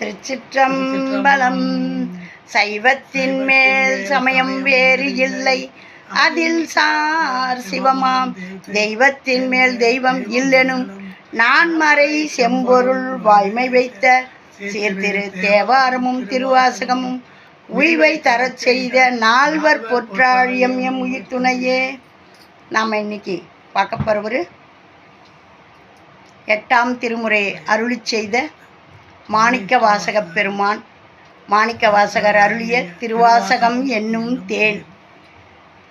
திருச்சிற்றம்பலம். சைவத்தின் மேல் சமயம் வேறு இல்லை, அதில் சார் சிவமாம் தெய்வத்தின் மேல் தெய்வம் இல்லெனும் நான்மறை செம்பொருள் வாய்மை வைத்த சீர்திரு தேவாரமும் திருவாசகமும் உய்வை தரச் செய்த நால்வர் பொற்றாழியம் எம் உயிர் துணையே. நாம் இன்னைக்கு பார்க்க போகிறவர் 8ஆம் திருமுறை அருளி செய்த மாணிக்க வாசகப் பெருமான். மாணிக்க வாசகர் அருளிய திருவாசகம் என்னும் தேன்.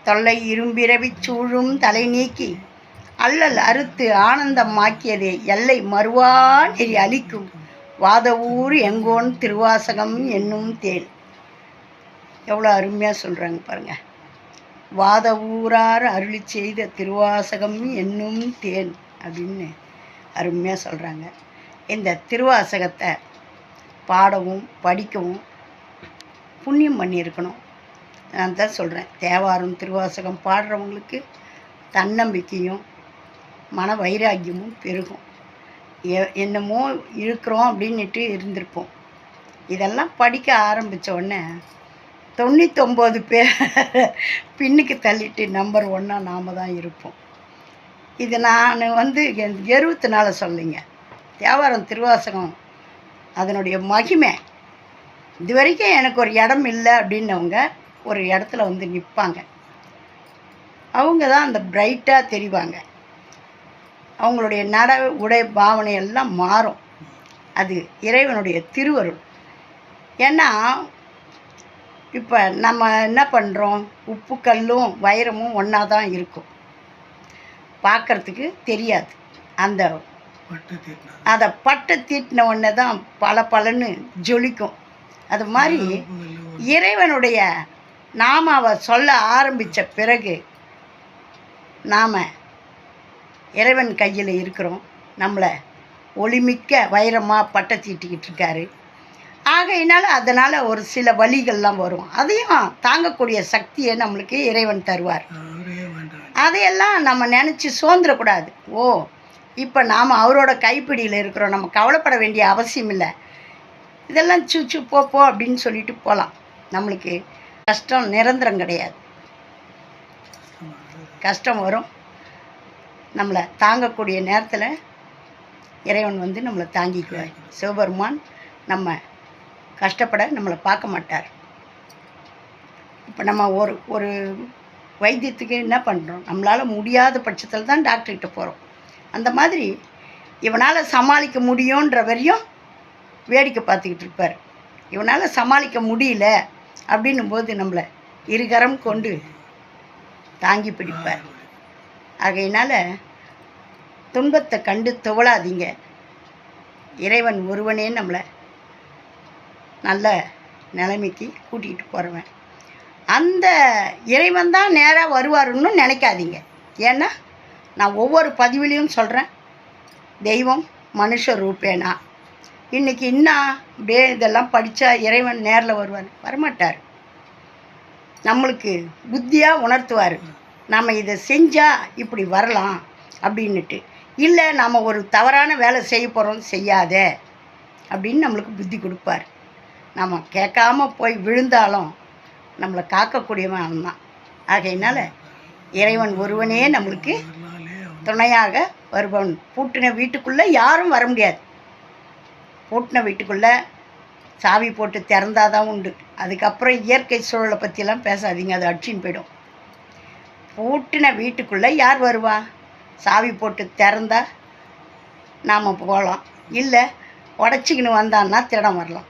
தொல்லை இரும்பிரவி சூழும் தலை நீக்கி அல்லல் அறுத்து ஆனந்தம் ஆக்கியதே எல்லை மறுவா நெறி அளிக்கும் வாதவூர் எங்கோன் திருவாசகம் என்னும் தேன். எவ்வளோ அருமையாக சொல்கிறாங்க பாருங்கள். வாதவூரார் அருளி செய்த திருவாசகம் என்னும் தேன் அப்படின்னு அருமையாக சொல்கிறாங்க. இந்த திருவாசகத்தை பாடவும் படிக்கவும் புண்ணியம் பண்ணியிருக்கணும். நான் தான் சொல்கிறேன், தேவாரம் திருவாசகம் பாடுறவங்களுக்கு தன்னம்பிக்கையும் மன வைராக்கியமும் பெருகும். என்னமோ இருக்கிறோம் அப்படின்ட்டு இருந்திருப்போம். இதெல்லாம் படிக்க ஆரம்பித்த உடனே 99 பேர் பின்னுக்கு தள்ளிட்டு நம்பர் 1 நாம் தான் இருப்போம். இது நான் எருவத்தினால சொல்லிங்க. தேவாரம் திருவாசகம் அதனுடைய மகிமை இது வரைக்கும் எனக்கு ஒரு இடம் இல்லை அப்படின்னவங்க ஒரு இடத்துல நிற்பாங்க. அவங்க தான் அந்த பிரைட்டாக தெரிவாங்க. அவங்களுடைய நட உடை பாவனை எல்லாம் மாறும். அது இறைவனுடைய திருவருள். ஏன்னா இப்போ நம்ம என்ன பண்ணுறோம், உப்பு கல்லும் வைரமும் ஒன்றா தான் இருக்கும். பார்க்குறதுக்கு தெரியாது. அதை பட்டை தீட்டின உடனே தான் பலன்னு ஜொலிக்கும். அது மாதிரி இறைவனுடைய நாமாவை சொல்ல ஆரம்பித்த பிறகு நாம் இறைவன் கையில் இருக்கிறோம். நம்மளை ஒளிமிக்க வைரமாக பட்டை தீட்டிக்கிட்டு இருக்காரு. ஆகையினால அதனால் ஒரு சில வலிகள்லாம் வரும். அதையும் தாங்கக்கூடிய சக்தியை நம்மளுக்கு இறைவன் தருவார். அதையெல்லாம் நம்ம நினச்சி சோர்ந்துடக்கூடாது. ஓ, இப்போ நாம் அவரோட கைப்பிடியில் இருக்கிறோம், நம்ம கவலைப்பட வேண்டிய அவசியம் இல்லை, இதெல்லாம் சூச்சு போ அப்படின்னு சொல்லிட்டு போகலாம். நம்மளுக்கு கஷ்டம் நிரந்தரம் கிடையாது. கஷ்டம் வரும். நம்மளை தாங்கக்கூடிய நேரத்தில் இறைவன் நம்மளை தாங்கிக்குவார். சிவபெருமான் நம்ம கஷ்டப்பட நம்மளை பார்க்க மாட்டார். இப்போ நம்ம ஒரு வைத்தியத்துக்கு என்ன பண்ணுறோம், நம்மளால் முடியாத பட்சத்தில் தான் டாக்டர்கிட்ட போகிறோம். அந்த மாதிரி இவனால் சமாளிக்க முடியுன்ற வரையும் வேடிக்கை பார்த்துக்கிட்டு இருப்பார். இவனால் சமாளிக்க முடியல அப்படின்னும் போது நம்மளை இருகரம் கொண்டு தாங்கி பிடிப்பார். ஆகையினால் துன்பத்தை கண்டு துவளாதீங்க. இறைவன் ஒருவனே நம்மளை நல்ல நிலைமைக்கு கூட்டிகிட்டு போகிறவன். அந்த இறைவன் தான் நேராக வருவாருன்னு நினைக்காதீங்க. ஏன்னா நான் ஒவ்வொரு பதிவிலையும் சொல்கிறேன், தெய்வம் மனுஷ ரூபேனா. இன்றைக்கி அப்படியே இதெல்லாம் படித்தா இறைவன் நேரில் வருவார், வரமாட்டார். நம்மளுக்கு புத்தியாக உணர்த்துவார், நம்ம இதை செஞ்சால் இப்படி வரலாம் அப்படின்னுட்டு. இல்லை நாம் ஒரு தவறான வேலை செய்ய போகிறோம், செய்யாத அப்படின்னு நம்மளுக்கு புத்தி கொடுப்பார். நம்ம கேட்காம போய் விழுந்தாலும் நம்மளை காக்கக்கூடியவன் அவன் தான். ஆகையினால இறைவன் ஒருவனே நம்மளுக்கு துணையாக வருபவன். பூட்டின வீட்டுக்குள்ளே யாரும் வர முடியாது. பூட்டின வீட்டுக்குள்ளே சாவி போட்டு திறந்தாதான் உண்டு. அதுக்கப்புறம் இயற்கை சூழலை பற்றியெல்லாம் பேசாதீங்க, அது அடிச்சின்னு போயிடும். பூட்டின வீட்டுக்குள்ளே யார் வருவா? சாவி போட்டு திறந்தா நாம் போகலாம், இல்லை உடச்சிக்கின்னு வந்தான்னா திருடம் வரலாம்.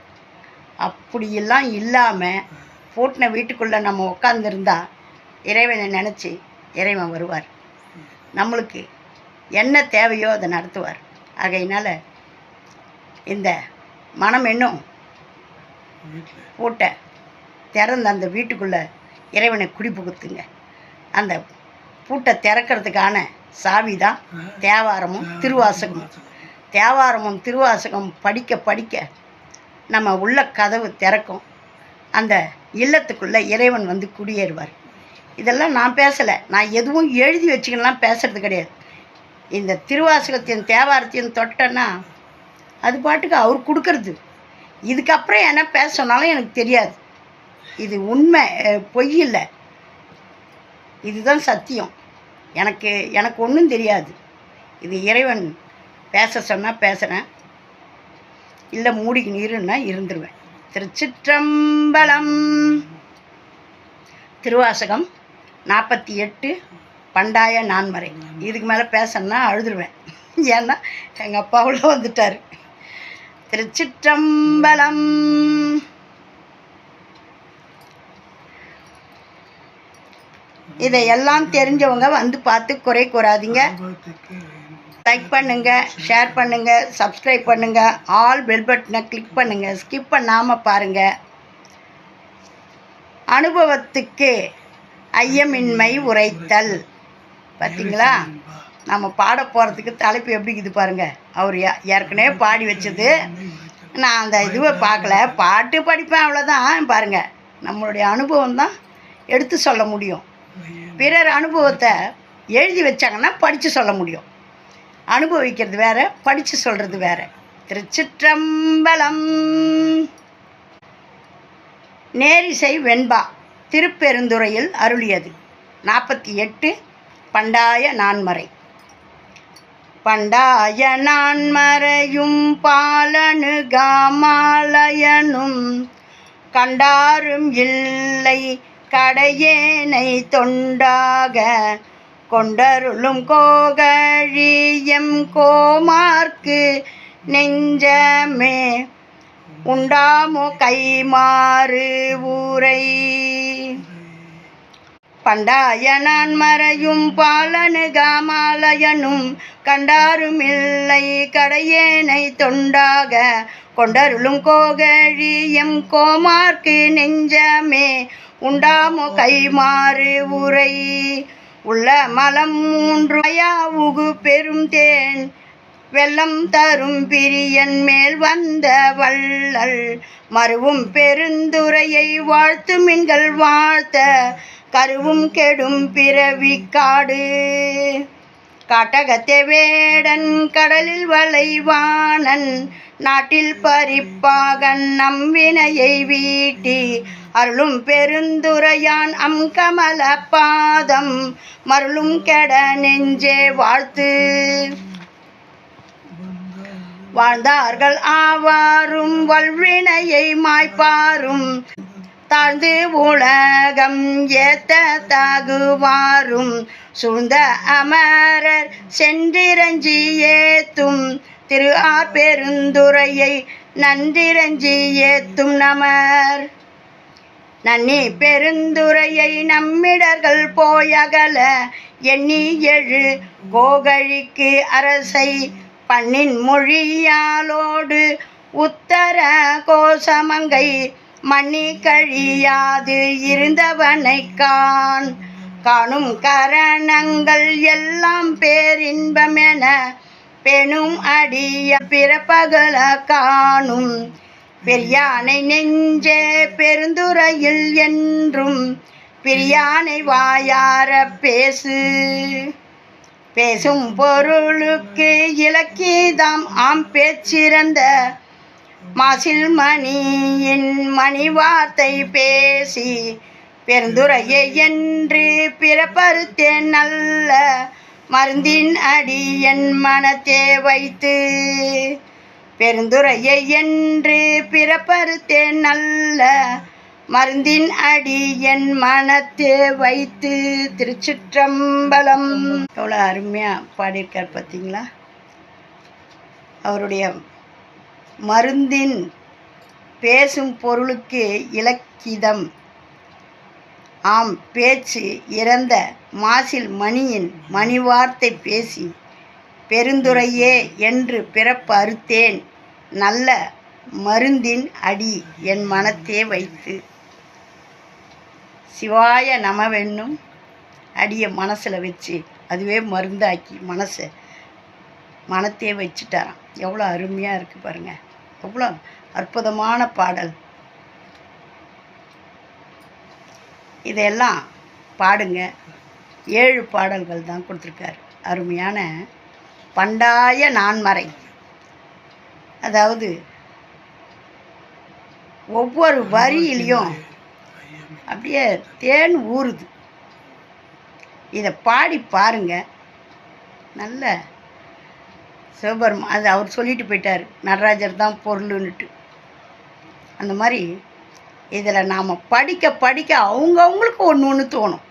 அப்படியெல்லாம் இல்லாமல் பூட்டின வீட்டுக்குள்ளே நம்ம உட்காந்துருந்தா இறைவனை நினச்சி இறைவன் வருவார். நம்மளுக்கு என்ன தேவையோ அதை நடத்துவார். ஆகையினால் இந்த மனம் என்னும் பூட்டை திறந்து அந்த வீட்டுக்குள்ளே இறைவனை குடிபுகுத்துங்க. அந்த பூட்டை திறக்கிறதுக்கான சாவி தான் தேவாரமும் திருவாசகமும். தேவாரமும் திருவாசகம் படிக்க படிக்க நம்ம உள்ள கதவு திறக்கும். அந்த இல்லத்துக்குள்ளே இறைவன் குடியேறுவார். இதெல்லாம் நான் பேசலை, நான் எதுவும் எழுதி வச்சுக்கலாம் பேசுகிறது கிடையாது. இந்த திருவாசகத்தையும் தேவாரத்தையும் தொட்டேன்னா அது பாட்டுக்கு அவர் கொடுக்கறது. இதுக்கப்புறம் என்ன பேச சொன்னாலும் எனக்கு தெரியாது. இது உண்மை, பொய் இல்லை, இதுதான் சத்தியம். எனக்கு ஒன்றும் தெரியாது. இது இறைவன் பேச சொன்னால் பேசுகிறேன், இல்லை மூடிக்கு நீருன்னா இருந்துருவேன். திருச்சிற்றம்பலம். திருவாசகம் 48 பண்டாய நான்மறை. இதுக்கு மேலே பேசணுன்னா அழுதுருவேன். ஏன்னா எங்கள் அப்பா உள்ள வந்துட்டார். திருச்சிற்றம்பலம். இதையெல்லாம் தெரிஞ்சவங்க வந்து பார்த்து குறை கூறாதீங்க. லைக் பண்ணுங்கள், ஷேர் பண்ணுங்கள், சப்ஸ்கிரைப் பண்ணுங்கள், ஆல் பெல் பட்டனை கிளிக் பண்ணுங்கள், ஸ்கிப் பண்ணாமல் பாருங்கள். அனுபவத்துக்கு ஐயமின்மை உரைத்தல். பார்த்தீங்களா, நம்ம பாட போகிறதுக்கு தலைப்பு எப்படி இருக்குது பாருங்கள். அவர் ஏற்கனவே பாடி வச்சது, நான் அந்த இதுவை பார்க்கல, பாட்டு படிப்பேன் அவ்வளோதான். பாருங்கள், நம்மளுடைய அனுபவம் தான் எடுத்து சொல்ல முடியும். பிறர் அனுபவத்தை எழுதி வச்சாங்கன்னா படித்து சொல்ல முடியும். அனுபவிக்கிறது வேறு, படித்து சொல்கிறது வேறு. திருச்சிற்றம்பலம். நேரிசை வெண்பா திருப்பெருந்துறையில் அருளியது. 48 பண்டாய நான்மறை. பண்டாய நான்மறையும் பாலனுகாமாலயனும் கண்டாரும் இல்லை கடையேனை தொண்டாக கொண்டருளும் கோகழியம் கோமார்க்கு நெஞ்சமே உண்டாமோ கைமாறு ஊரை. பண்டாய நான்மறையும் பாலனுகாமாலயனும் கண்டாருமில்லை கடையேனை தொண்டாக கொண்டருளும் கோகழியம் கோமார்க்கு நெஞ்சமே உண்டாமோ கைமாறு ஊரை. உள்ள மலம் 3 உகு பெரும் தேன் வெள்ளம் தரும் பிரியன் மேல் வந்த வள்ளல் மருவும் பெருந்துரையை வாழ்த்து மின்கள் வாழ்த்த கருவும் கெடும் பிறவி காடு. காட்டகத்தே வேடன் கடலில் வளைவானன் நாட்டில் பறிப்பாகன் நம்பினையை வீட்டி அருளும் பெருந்துரையான் கமல பாதம் மருளும் கெட நெஞ்சே வாழ்த்து. வாழ்ந்தார்கள் ஆவாரும் வல்வினையை மாய்ப்பாரும் தாழ்ந்து உலகம் ஏத்த தகுவாரும் சூழ்ந்த அமரர் சென்றிரஞ்சி ஏத்தும் திரு ஆர் பெருந்துரையை நன்றிரஞ்சி ஏத்தும் நமர். நன்னி பெருந்துரையை நம்மிடர்கள் போயகல எண்ணி எழு கோகழிக்கு அரசை பண்ணின் மொழியாலோடு உத்தர கோசமங்கை மண்ணி கழியாது இருந்தவனை காணும் கரணங்கள் எல்லாம் பேரின்பமென பெணும் அடிய பிறப்பகல காணும் பெரியானை நெஞ்சே பெருந்துரையில் என்றும் பிரியானை வாயார பேசும் பொருளுக்கு இலக்கியதாம் பேச்சிறந்த மாசில் மணியின் மணி வார்த்தை பேசி பெருந்துரையை என்று பிறப்பறுத்தேன் நல்ல மருந்தின் அடி என் மனத்தே வைத்து. பெருந்துரையை என்று பிறப்பறுத்தேன் நல்ல மருந்தின் அடி என் மனத்தே வைத்து. திருச்சிற்றம்பலம். எவ்வளோ அருமையாக பாடியிருக்கார் பார்த்தீங்களா. அவருடைய மருந்தின் பேசும் பொருளுக்கு இலக்கிதம் பேச்சு இறந்த மாசில் மணியின் மணி வார்த்தை பேசி பெருந்துரையே என்று பிறப்பு அறுத்தேன் நல்ல மருந்தின் அடி என் மனத்தே வைத்து. சிவாய நமவென்னும் அடியை மனசில் வச்சு அதுவே மருந்தாக்கி மனத்தே வச்சுட்டாராம். எவ்வளோ அருமையாக இருக்குது பாருங்கள், எவ்வளோ அற்புதமான பாடல். இதையெல்லாம் பாடுங்க. 7 பாடல்கள் தான் கொடுத்துருக்காரு. அருமையான பண்டாய நான்மறை. அதாவது ஒவ்வொரு வரியிலையும் அப்படியே தேன் ஊறுது. இதை பாடி பாருங்க. நல்ல சிவபெருமான் அது அவர் சொல்லிட்டு போயிட்டார், நடராஜர் தான் பொருள்னுட்டு. அந்த மாதிரி இதில் நாம் படிக்க படிக்க அவங்கவுங்களுக்கு ஒன்று ஒன்று தோணும்.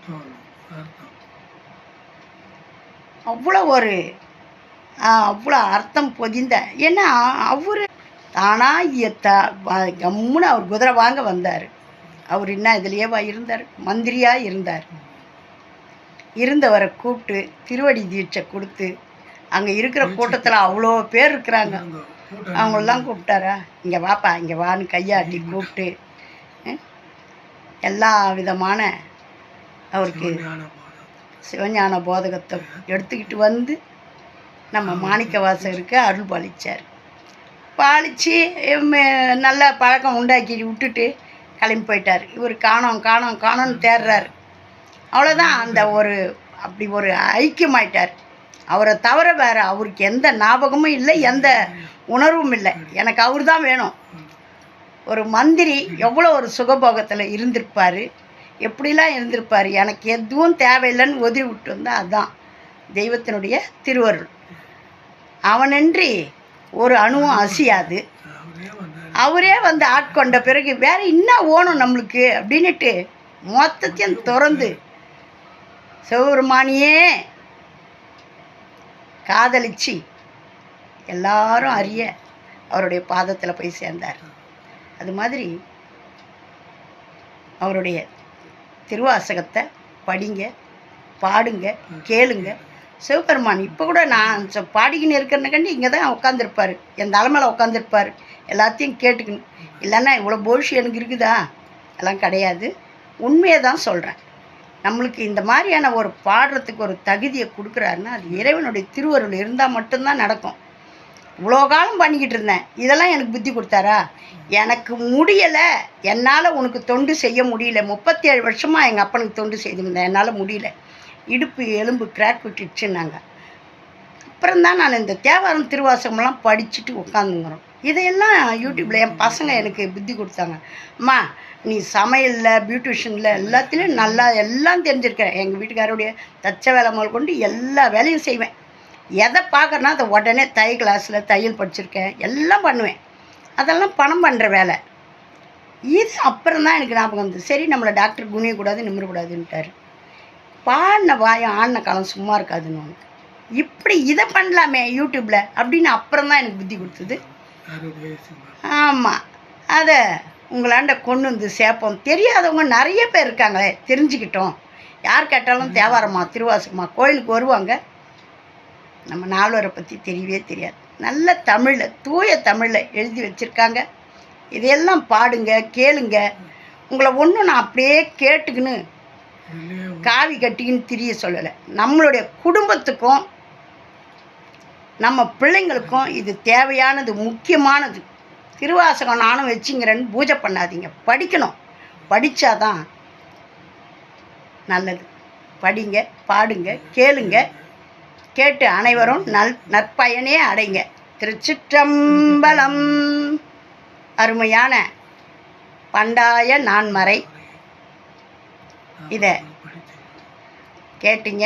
அவ்வளோ ஒரு அவ்வளோ அர்த்தம் பொதிந்த. ஏன்னா அவர் தானாக கம்முன்னு அவர் குதிரை வாங்க வந்தார். அவர் என்ன இதுலேயேவா இருந்தார், மந்திரியாக இருந்தார். இருந்தவரை கூப்பிட்டு திருவடி தீட்சை கொடுத்து அங்கே இருக்கிற கூட்டத்தில் அவ்வளோ பேர் இருக்கிறாங்க, அவங்களெல்லாம் கூப்பிட்டாரா, இங்கே வாப்பா இங்கே வான்னு கையாட்டி கூப்பிட்டு எல்லா விதமான அவருக்கு சிவஞான போதகத்தை எடுத்துக்கிட்டு வந்து நம்ம மாணிக்க வாசகருக்கு அருள் பாலிச்சார். பாலித்து நல்ல பழக்கம் உண்டாக்கி விட்டுட்டு கிளம்பி போயிட்டார். இவர் காணோம் காணோம் காணோன்னு தேடுறாரு. அவ்வளோதான். அந்த ஒரு அப்படி ஒரு ஐக்கியமாயிட்டார். அவரை தவிர வேறு அவருக்கு எந்த ஞாபகமும் இல்லை, எந்த உணர்வும் இல்லை. எனக்கு அவர் தான் வேணும். ஒரு மந்திரி எவ்வளோ ஒரு சுகபோகத்தில் இருந்திருப்பார், எப்படிலாம் இருந்திருப்பார். எனக்கு எதுவும் தேவையில்லைன்னு ஒதுவி விட்டு வந்தால் அதுதான் தெய்வத்தினுடைய திருவருள். அவனின்றி ஒரு அணுவும் அசையாது. அவரே வந்து ஆட்கொண்ட பிறகு வேறு இன்னும் ஓணும் நம்மளுக்கு அப்படின்ட்டு மொத்தத்தையும் திறந்து சிவபெருமானியே காதலிச்சு எல்லாரும் அறிய அவருடைய பாதத்தில் போய் சேர்ந்தார். அது மாதிரி அவருடைய திருவாசகத்தை படிங்க, பாடுங்க, கேளுங்க. சிவபெருமான் இப்போ கூட நான் பாடிக்கின்னு இருக்கிறனக்காண்டி இங்கே தான் உட்காந்துருப்பார், என் தலைமையில் உட்காந்துருப்பார். எல்லாத்தையும் கேட்டுக்கணும். இல்லைன்னா இவ்வளோ போஷி எனக்கு இருக்குதா, எல்லாம் கிடையாது. உண்மையை தான் சொல்கிறேன். நம்மளுக்கு இந்த மாதிரியான ஒரு பாடுறதுக்கு ஒரு தகுதியை கொடுக்குறாருன்னா அது இறைவனுடைய திருவருள் இருந்தால் மட்டும்தான் நடக்கும். இவ்வளோ காலம் பண்ணிக்கிட்டு இருந்தேன், இதெல்லாம் எனக்கு புத்தி கொடுத்தாரா? எனக்கு முடியலை, என்னால் உனக்கு தொண்டு செய்ய முடியல. 37 வருஷமாக எங்கள் அப்பனுக்கு தொண்டு செய்திருந்தேன், என்னால் முடியல. இடுப்பு எலும்பு கிராக் விட்டுடுச்சுன்னாங்க. அப்புறம்தான் நான் இந்த தேவாரம் திருவாசகமெல்லாம் படிச்சுட்டு உட்காந்துங்கிறோம். இதையெல்லாம் யூடியூப்பில் என் பசங்க எனக்கு புத்தி கொடுத்தாங்க. அம்மா நீ சமையலில், பியூட்டிஷனில் எல்லாத்துலேயும் நல்லா எல்லாம் தெரிஞ்சிருக்கிறேன். எங்கள் வீட்டுக்காரோடைய தச்ச வேலை முதல் கொண்டு எல்லா வேலையும் செய்வேன். எதை பார்க்குறேன்னா அதை உடனே தையல் கிளாஸில் தையல் படிச்சிருக்கேன், எல்லாம் பண்ணுவேன். அதெல்லாம் பணம் பண்ணுற வேலை. இது அப்புறம் தான் எனக்கு ஞாபகம் வந்து, சரி நம்மளை டாக்டர் குனியக்கூடாது நிமிரக்கூடாதுன்ட்டார். பாடின வாயம் ஆடின காலம் சும்மா இருக்காதுன்னு ஒன்று. இப்படி இதை பண்ணலாமே யூடியூப்பில் அப்படின்னு அப்புறம் தான் எனக்கு புத்தி கொடுத்தது. ஆமாம், அதை உங்களாண்ட கொண்டு வந்து சேர்ப்போம். தெரியாதவங்க நிறைய பேர் இருக்காங்களே, தெரிஞ்சுக்கிட்டோம். யார் கேட்டாலும் தேவாரமா திருவாசகமா கோயிலுக்கு வருவாங்க. நம்ம நால்வரை பற்றி தெரியவே தெரியாது. நல்ல தமிழில், தூய தமிழில் எழுதி வச்சுருக்காங்க. இதையெல்லாம் பாடுங்க, கேளுங்க. உங்களை ஒன்றும் நான் அப்படியே கேட்டுக்கின்னு காவி கட்டிக்கின்னு திரிய சொல்லலை. நம்மளுடைய குடும்பத்துக்கும் நம்ம பிள்ளைங்களுக்கும் இது தேவையானது, முக்கியமானது. திருவாசகம் நானும் வச்சுங்கிறேன்னு பூஜை பண்ணாதீங்க, படிக்கணும். படித்தாதான் நல்லது. படிங்க, பாடுங்க, கேளுங்க. கேட்டு அனைவரும் நற்பயனே அடைங்க. திருச்சிற்றம்பலம். அருமையான பண்டாய நான்மறை இதை கேட்டீங்க.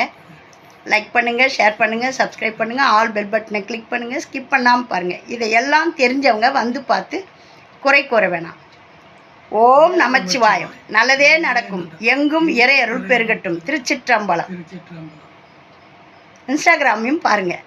லைக் பண்ணுங்கள், ஷேர் பண்ணுங்கள், சப்ஸ்கிரைப் பண்ணுங்கள், ஆல் பெல் பட்டனை கிளிக் பண்ணுங்கள். ஸ்கிப் பண்ணாமல் பாருங்கள். இதையெல்லாம் தெரிஞ்சவங்க வந்து பார்த்து குறை கூற வேணாம். ஓம் நமச்சிவாயம். நல்லதே நடக்கும். எங்கும் இறை அருள் பெருகட்டும். திருச்சிற்றம்பலம். இன்ஸ்டாகிராமையும் பாருங்கள்.